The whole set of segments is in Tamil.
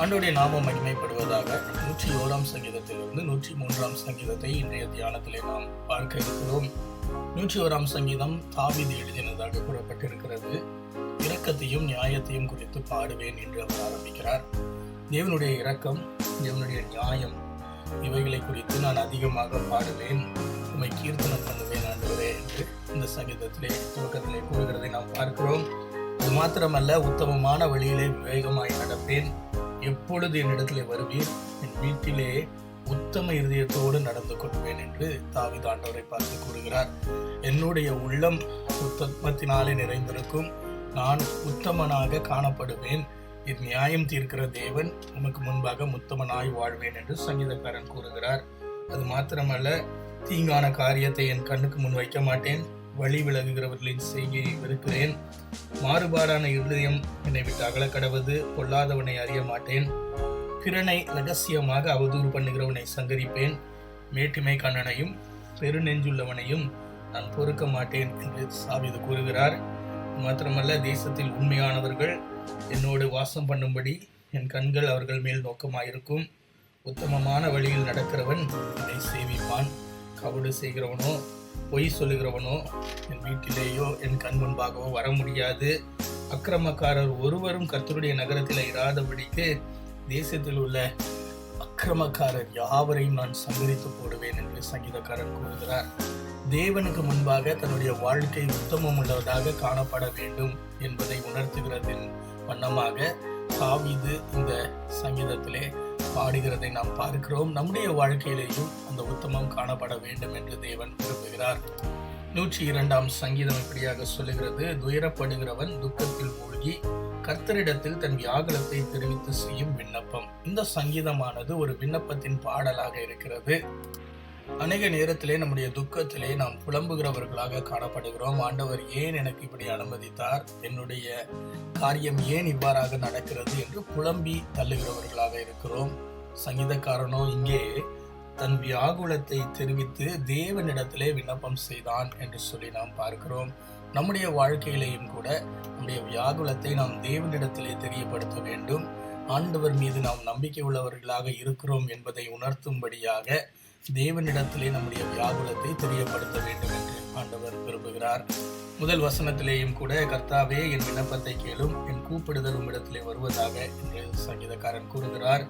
ஆண்டவருடைய நாமம் மகிமைப்படுவதாக. 101ஆம் சங்கீதத்திலிருந்து 103ஆம் சங்கீதத்தை இன்றைய தியானத்திலே நாம் பார்க்க இருக்கிறோம். 101ஆம் சங்கீதம் தாவீது எழுதினதாக கூறப்பட்டிருக்கிறது. இரக்கத்தையும் நியாயத்தையும் குறித்து பாடுவேன் என்று அவர் ஆரம்பிக்கிறார். தேவனுடைய இரக்கம், தேவனுடைய நியாயம், இவைகளை குறித்து நான் அதிகமாக பாடுவேன், உம்மை கீர்த்தனம் பண்ணுவேன் ஆண்டவரே என்று இந்த சங்கீதத்திலே துவக்கத்திலே கூறுகிறதை நாம் பார்க்கிறோம். அது மாத்திரமல்ல, உத்தமமான வழியிலே விவேகமாய் நடப்பேன், எப்பொழுது என்னிடத்திலே வருவீர், என் வீட்டிலே உத்தம இருதயத்தோடு நடந்து கொள்வேன் என்று தாவீது ஆண்டவரை பார்த்து கூறுகிறார். என்னுடைய உள்ளம் உத்தமத்தினாலே நிறைந்திருக்கும், நான் உத்தமனாக காணப்படுவேன், என் நியாயம் தீர்க்கிற தேவன் உமக்கு முன்பாக உத்தமனாய் வாழ்வேன் என்று சங்கீதக்காரன் கூறுகிறார். அது மாத்திரமல்ல, தீங்கான காரியத்தை என் கண்ணுக்கு முன் வைக்க மாட்டேன், வழி விலகுகிறவர்களின் செய்கையை வெறுக்கிறேன், மாறுபாடான இருதயம் என்னை விட்டு அகலக்கடவது, பொல்லாதவனை அறிய மாட்டேன், பிறனை ரகசியமாக அவதூறு பண்ணுகிறவனை சங்கரிப்பேன், மேட்டிமை கண்ணனையும் பெருநெஞ்சுள்ளவனையும் நான் பொறுக்க மாட்டேன் என்று தாவீது கூறுகிறார். மாத்திரமல்ல, தேசத்தில் உண்மையானவர்கள் என்னோடு வாசம் பண்ணும்படி என் கண்கள் அவர்கள் மேல் நோக்கமாயிருக்கும், உத்தமமான வழியில் நடக்கிறவன் என்னை சேவிப்பான், கபடு செய்கிறவனோ பொய் சொல்லுகிறவனோ என் வீட்டிலேயோ என் கண் முன்பாகவோ வர முடியாது, அக்கிரமக்காரர் ஒருவரும் கர்த்தருடைய நகரத்தில் இராதபடிக்கு தேசத்தில் உள்ள அக்கிரமக்காரர் யாவரையும் நான் சங்கரித்து போடுவேன் என்று சங்கீதக்காரன் கூறுகிறார். தேவனுக்கு முன்பாக தன்னுடைய வாழ்க்கை உத்தமம் உள்ளதாக காணப்பட வேண்டும் என்பதை உணர்த்துகிறதின் வண்ணமாக தாவீது இந்த சங்கீதத்திலே பாடுகிறதை நாம் பார்க்கிறோம். நம்முடைய வாழ்க்கையிலேயும் அந்த உத்தமம் காணப்பட வேண்டும் என்று தேவன் விரும்புகிறார். 102ஆம் சங்கீதம் இப்படியாக சொல்லுகிறது: துயரப்படுகிறவன் துக்கத்தில் மூழ்கி கர்த்தரிடத்தில் தன் வியாகுலத்தை தெரிவித்து செய்யும் விண்ணப்பம். இந்த சங்கீதமானது ஒரு விண்ணப்பத்தின் பாடலாக இருக்கிறது. அநேக நேரத்திலே நம்முடைய துக்கத்திலே நாம் புலம்புகிறவர்களாக காணப்படுகிறோம். ஆண்டவர் ஏன் எனக்கு இப்படி அனுமதித்தார், என்னுடைய காரியம் ஏன் இவ்வாறாக நடக்கிறது என்று புலம்பி தள்ளுகிறவர்களாக இருக்கிறோம். சங்கீதக்காரனோ இங்கே தன் வியாகுலத்தை தெரிவித்து தேவனிடத்திலே விண்ணப்பம் செய்தான் என்று சொல்லி நாம் பார்க்கிறோம். நம்முடைய வாழ்க்கையிலேயும் கூட நம்முடைய வியாகுலத்தை நாம் தேவனிடத்திலே தெரியப்படுத்த வேண்டும். ஆண்டவர் மீது நாம் நம்பிக்கை உள்ளவர்களாக இருக்கிறோம் என்பதை உணர்த்தும்படியாக தேவனிடத்திலே நம்முடைய வியாகுலத்தை தெரியப்படுத்த வேண்டும் என்று ஆண்டவர் விரும்புகிறார். முதல் வசனத்திலேயும் கூட, கர்த்தாவே என் விண்ணப்பத்தை கேளும், என் கூப்பிடுதல் உம்மிடத்திலே வருவதாக என்று சங்கீதக்காரன் கூறுகிறார்.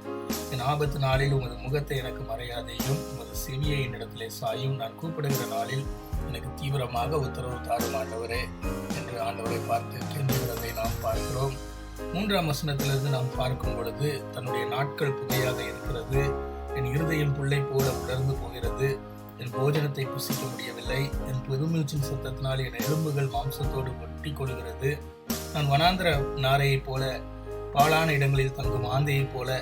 என் ஆபத்து நாளில் உமது முகத்தை எனக்கு மறையாதையும், உமது செவியை என்னிடத்திலே சாயும், நான் கூப்பிடுகிற நாளில் எனக்கு தீவிரமாக உத்தரவு தாரும் ஆண்டவரே என்று ஆண்டவரை பார்த்து கெஞ்சுகிறதை நாம் பார்க்கிறோம். 3ஆம் வசனத்திலிருந்து நாம் பார்க்கும் பொழுது, தன்னுடைய நாட்கள் புகையாக இருக்கிறது, என் இருதயம் புல்லை போல உலர்ந்து போகிறது, என் போஜனத்தை புசிக்க முடியவில்லை, என் பெருமூச்சின் சத்தத்தினால் என் எலும்புகள் மாம்சத்தோடு ஒட்டி கொள்கிறது, நான் வனாந்திர நாரையைப் போல, பாழான இடங்களில் தங்கும் ஆந்தையைப் போல,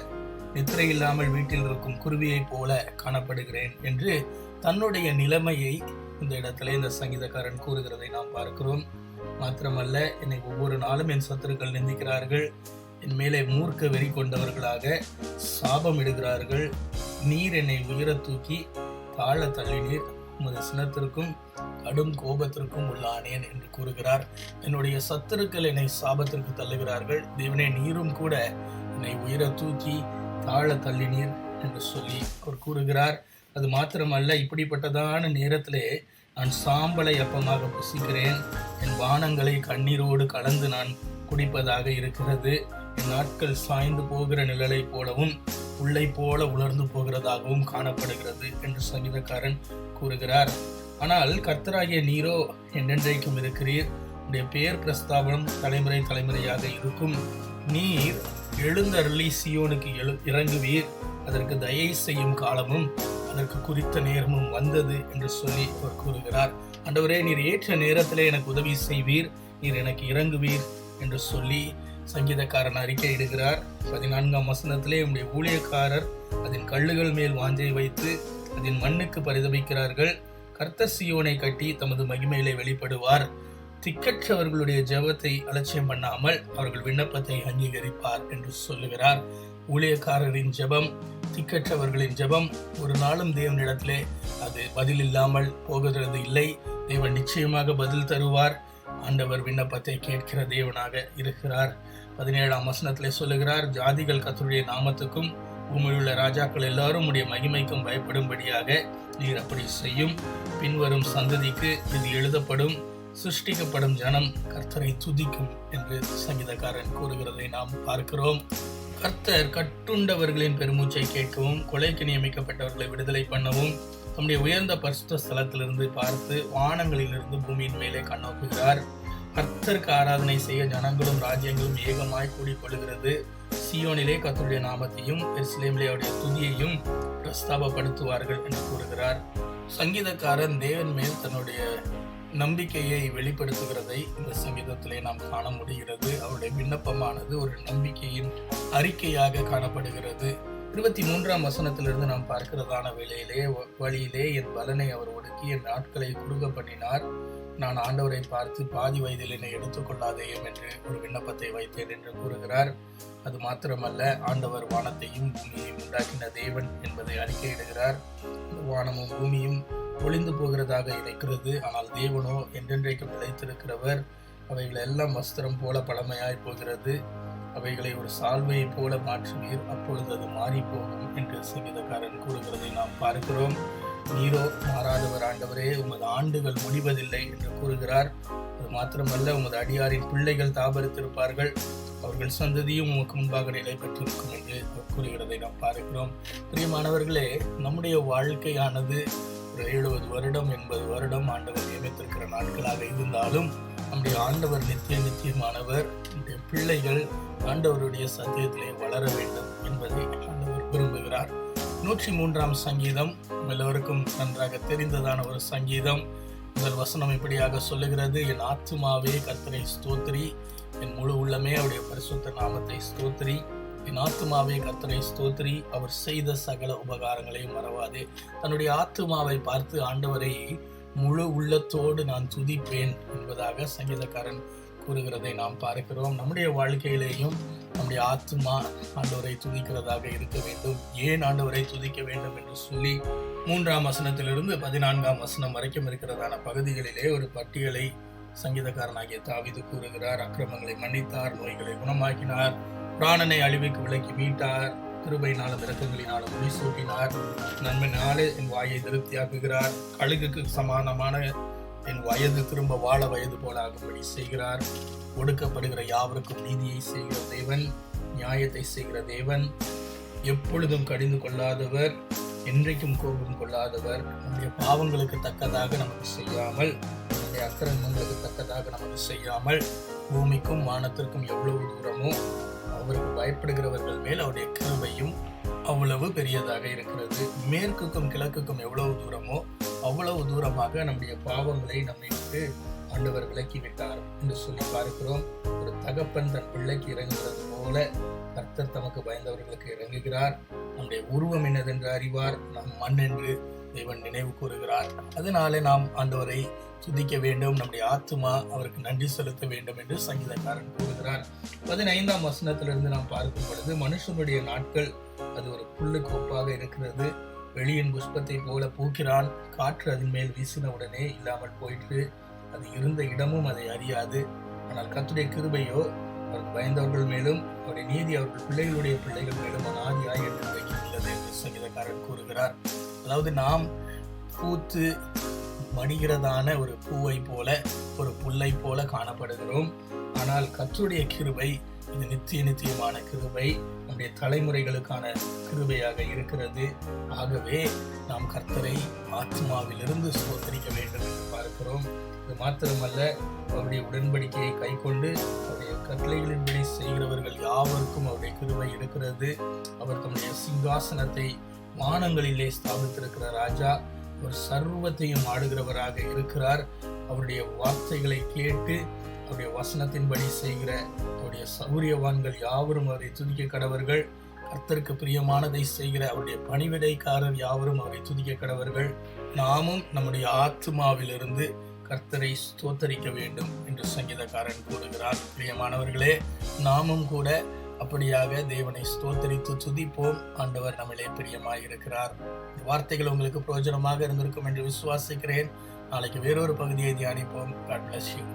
நித்திரை இல்லாமல் வீட்டில் இருக்கும் குருவியைப் போல காணப்படுகிறேன் என்று தன்னுடைய நிலைமையை இந்த இடத்துல இந்த சங்கீதக்காரன் கூறுகிறதை நாம் பார்க்கிறோம். மாத்திரமல்ல, என்னை ஒவ்வொரு நாளும் என் சத்துருக்கள் நிந்திக்கிறார்கள், என் மேலே மூர்க்க வெறி கொண்டவர்களாக சாபம் இடுகிறார்கள், நீர் என்னை உயர தூக்கி தாழ தள்ளினீர், உமது சினத்திற்கும் கடும் கோபத்திற்கும் உள்ளானேன் என்று கூறுகிறார். என்னுடைய சத்துருக்கள் என்னை சாபத்திற்கு தள்ளுகிறார்கள், தேவனே நீரும் கூட என்னை உயர தூக்கி தாழ தள்ளினீர் என்று சொல்லி அவர் கூறுகிறார். அது மாத்திரமல்ல, இப்படிப்பட்டதான நேரத்திலே நான் சாம்பலை அப்பமாக புசிக்கிறேன், என் பானங்களை கண்ணீரோடு கலந்து நான் குடிப்பதாக இருக்கிறது, என் நாட்கள் சாய்ந்து போகிற நிழலை போலவும் உள்ளை போல உலர்ந்து போகிறதாகவும் காணப்படுகிறது என்று சங்கீதக்காரன் கூறுகிறார். ஆனால் கர்த்தராகிய நீரோ என்றென்றைக்கும் இருக்கிறீர், உடைய பெயர் பிரஸ்தாபனம் தலைமுறை தலைமுறையாக இருக்கும், நீர் எழுந்தருளி சியோனுக்கு இறங்குவீர், அதற்கு தயை செய்யும் காலமும் அதற்கு குறித்த நேரமும் வந்தது என்று சொல்லி அவர் கூறுகிறார். ஆண்டவரே, நீர் ஏற்ற நேரத்திலே எனக்கு உதவி செய்வீர், நீர் எனக்கு இறங்குவீர் என்று சொல்லி சங்கீதக்காரன் அறிக்கையிடுகிறார். 14ஆம் வசனத்திலே, உம்முடைய ஊழியக்காரர் அதன் கல்லுகள் மேல் வாஞ்சை வைத்து அதன் மண்ணுக்கு பரிதபிக்கிறார்கள், கர்த்தர் சீயோனை கட்டி தமது மகிமையிலே வெளிப்படுவார், திக்கற்றவர்களுடைய ஜெபத்தை அலட்சியம் பண்ணாமல் அவர்கள் விண்ணப்பத்தை அங்கீகரிப்பார் என்று சொல்லுகிறார். ஊழியக்காரரின் ஜெபம், திக்கற்றவர்களின் ஜெபம் ஒரு நாளும் தேவனிடத்திலே அது பதில் இல்லாமல் போகிறது இல்லை. தேவன் நிச்சயமாக பதில் தருவார். ஆண்டவர் விண்ணப்பத்தை கேட்கிற தேவனாக இருக்கிறார். 17ஆம் வசனத்திலே சொல்லுகிறார், ஜாதிகள் கர்த்தருடைய நாமத்துக்கும் பூமியிலுள்ள ராஜாக்கள் எல்லாரும் உடைய மகிமைக்கும் பயப்படும்படியாக நீர் அப்படி செய்யும். பின்வரும் சந்ததிக்கு இது எழுதப்படும், சிருஷ்டிக்கப்படும் ஜனம் கர்த்தரை துதிக்கும் என்று சங்கீதக்காரன் கூறுகிறதை நாம் பார்க்கிறோம். கர்த்தர் கட்டுண்டவர்களின் பெருமூச்சை கேட்கவும், கொலைக்கு நியமிக்கப்பட்டவர்களை விடுதலை பண்ணவும் தம்முடைய உயர்ந்த பரிசுத்த ஸ்தலத்திலிருந்து பார்த்து வானங்களிலிருந்து பூமியின் மேலே கண்ணோக்குகிறார். கர்த்தருக்கு ஆராதனை செய்ய ஜனங்களும் ராஜ்யங்களும் ஏகமாய் கூடிக்கொள்கிறது. சியோனிலே கர்த்தருடைய நாமத்தையும் எருசலேமிலே அவருடைய துதியையும் பிரஸ்தாபப்படுத்துவார்கள் என்று கூறுகிறார். சங்கீதக்காரன் தேவன் மேல் தன்னுடைய நம்பிக்கையை வெளிப்படுத்துகிறதை இந்த சங்கீதத்திலே நாம் காண முடிகிறது. அவருடைய விண்ணப்பமானது ஒரு நம்பிக்கையின் அறிக்கையாக காணப்படுகிறது. 23ஆம் வசனத்திலிருந்து நாம் பார்க்கிறதான வழியிலே என் பலனை அவர் ஒடுக்கி என் நாட்களை குறுக பண்ணினார். நான் ஆண்டவரை பார்த்து பாதி வயதில் என்னை எடுத்துக்கொள்ளாதேயும் என்று ஒரு விண்ணப்பத்தை வைத்தேன் என்று கூறுகிறார். அது மாத்திரமல்ல, ஆண்டவர் வானத்தையும் பூமியையும் உண்டாக்கின தேவன் என்பதை அறிக்கையிடுகிறார். வானமும் பூமியும் ஒளிந்து போகிறதாக இருக்கிறது, ஆனால் தேவனோ என்றென்றைக்கும் நிலைத்திருக்கிறவர். அவைகள் எல்லாம் வஸ்திரம் போல பழமையாய் போகிறது, அவைகளை ஒரு சால்வையை போல மாற்றுவீர், அப்பொழுது அது மாறி போகும் என்று சங்கீதக்காரன் கூறுகிறதை நாம் பார்க்கிறோம். நீரோ மாறாதவர் ஆண்டவரே, உமது ஆண்டுகள் முடிவதில்லை என்று கூறுகிறார். அது மாத்திரமல்ல, உமது அடியாரின் பிள்ளைகள் தாபரித்திருப்பார்கள், அவர்கள் சந்ததியும் உமக்கு முன்பாக நிலை பெற்றிருக்கும் என்று கூறுகிறதை நாம் பார்க்கிறோம். பிரியமானவர்களே, நம்முடைய வாழ்க்கையானது ஒரு 70 வருடம் 80 வருடம் ஆண்டவர் நியமித்திருக்கிற நாட்களாக இருந்தாலும் நம்முடைய ஆண்டவர் நித்தியமானவர். நம்முடைய பிள்ளைகள் ஆண்டவருடைய சத்தியத்திலே வளர வேண்டும் என்பதை ஆண்டவர் விரும்புகிறார். 103ஆம் சங்கீதம் எல்லோருக்கும் நன்றாக தெரிந்ததான ஒரு சங்கீதம். முதல் வசனம் இப்படியாக சொல்லுகிறது, என் ஆத்துமாவே கர்த்தரை ஸ்தோத்திரி, என் முழு உள்ளமே அவருடைய பரிசுத்த நாமத்தை ஸ்தோத்திரி. என் ஆத்துமாவே கர்த்தரை ஸ்தோத்திரி, அவர் செய்த சகல உபகாரங்களையும் மறவாதே. தன்னுடைய ஆத்துமாவை பார்த்து ஆண்டவரை முழு உள்ளத்தோடு நான் துதிப்பேன் என்பதாக சங்கீதக்காரன் கூறுகிறதை நாம் பார்க்கிறோம். நம்முடைய வாழ்க்கையிலேயும் நம்முடைய ஆத்துமா ஆண்டவரை துதிக்கிறதாக இருக்க வேண்டும். ஏன் ஆண்டவரை துதிக்க வேண்டும் என்று சொல்லி 3ஆம் வசனத்திலிருந்து 14ஆம் வசனம் வரைக்கும் இருக்கிறதான பகுதிகளிலே ஒரு பட்டியலை சங்கீதக்காரனாகிய தாவீது கூறுகிறார். அக்கிரமங்களை மன்னித்தார், நோய்களை குணமாக்கினார், பிராணனை அழிவுக்கு விலக்கி மீட்டார், கிருபையினாலும் இரக்கங்களினாலும் முடிசூட்டினார், நன்மையினாலே என் வாயை திருப்தியாக்குகிறார், கழுகுக்கு சமானமான என் வயது திரும்ப வாழ வயது போல ஆகும்படி செய்கிறார், ஒடுக்கப்படுகிற யாவருக்கும் நீதியை செய்கிற தேவன், நியாயத்தை செய்கிற தேவன், எப்பொழுதும் கடிந்து கொள்ளாதவர், என்றைக்கும் கோபம் கொள்ளாதவர், நம்முடைய பாவங்களுக்கு தக்கதாக நமக்கு செய்யாமல், நம்முடைய அக்கிரமங்களுக்கு தக்கதாக நமக்கு செய்யாமல், பூமிக்கும் வானத்திற்கும் எவ்வளவு தூரமோ அவருக்கு பயப்படுகிறவர்கள் மேல் அவருடைய கிருபையும் அவ்வளவு பெரியதாக இருக்கிறது. மேற்குக்கும் கிழக்குக்கும் எவ்வளவு தூரமோ அவ்வளவு தூரமாக நம்முடைய பாவங்களை நம்மை விட்டு ஆண்டவர் விலக்கி விட்டார் என்று சொல்லி பார்க்கிறோம். ஒரு தகப்பன் தன் பிள்ளைக்கு இறங்குகிறது போல கர்த்தர் தமக்கு பயந்தவர்களுக்கு இறங்குகிறார். நம்முடைய உருவம் என்னதென்று அறிவார், நாம் மண் என்று தேவன் நினைவு கூறுகிறார். அதனாலே நாம் ஆண்டவரை துதிக்க வேண்டும், நம்முடைய ஆத்துமா அவருக்கு நன்றி செலுத்த வேண்டும் என்று சங்கீதக்காரன் கூறுகிறார். 15ஆம் வசனத்திலிருந்து நாம் பார்க்கும் பொழுது, மனுஷனுடைய நாட்கள் அது ஒரு புல்லுக்கு ஒப்பாக இருக்கிறது, வெளியின் புஷ்பத்தை போல பூக்கிறான், காற்று அதன் மேல் வீசின உடனே இல்லாமல் போயிற்று, அது இருந்த இடமும் அதை அறியாது. ஆனால் கர்த்தருடைய கிருபையோ அவருக்கு பயந்தவர்கள் மேலும் அவருடைய நீதி அவர்கள் பிள்ளைகளுடைய பிள்ளைகள் மேலும் அநாதியாய் உள்ளது என்று சங்கீதக்காரன் கூறுகிறார். அதாவது நாம் பூத்து மடிகிறதான ஒரு பூவை போல ஒரு புல்லை போல காணப்படுகிறோம். ஆனால் கர்த்தருடைய கிருபை இது நித்தியமான கிருபை, நம்முடைய தலைமுறைகளுக்கான கிருபையாக இருக்கிறது. ஆகவே நாம் கர்த்தரை ஆத்மாவிலிருந்து ஸ்தோத்திரிக்க வேண்டும் என்று பார்க்கிறோம். இது மாத்திரமல்ல, அவருடைய உடன்படிக்கையை கை கொண்டு அவருடைய கட்டளைகளின்படி செய்கிறவர்கள் யாவருக்கும் அவருடைய கிருபை இருக்கிறது. அவர் தம்முடைய சிங்காசனத்தை வானங்களிலே ஸ்தாபித்திருக்கிற ராஜா, அவர் சர்வத்தையும் ஆடுகிறவராக இருக்கிறார். அவருடைய வார்த்தைகளை கேட்டு அவருடைய வசனத்தின்படி செய்கிற அவருடைய சௌரியவான்கள் யாவரும் அவரை துதிக்க கடவர்கள். கர்த்தருக்கு பிரியமானதை செய்கிற அவருடைய பணிவிடைக்காரர் யாவரும் அவரை துதிக்க கடவர்கள். நாமும் நம்முடைய ஆத்மாவிலிருந்து கர்த்தரை ஸ்தோத்தரிக்க வேண்டும் என்று சங்கீதக்காரன் கூறுகிறார். பிரியமானவர்களே, நாமும் கூட அப்படியாக தேவனை ஸ்தோத்தரித்து துதிப்போம். ஆண்டவர் நம்மிலே பிரியமாயிருக்கிறார். இந்த வார்த்தைகள் உங்களுக்கு பிரயோஜனமாக இருந்திருக்கும் என்று விசுவாசிக்கிறேன். நாளைக்கு வேறொரு பகுதியை தியானிப்போம். God bless you.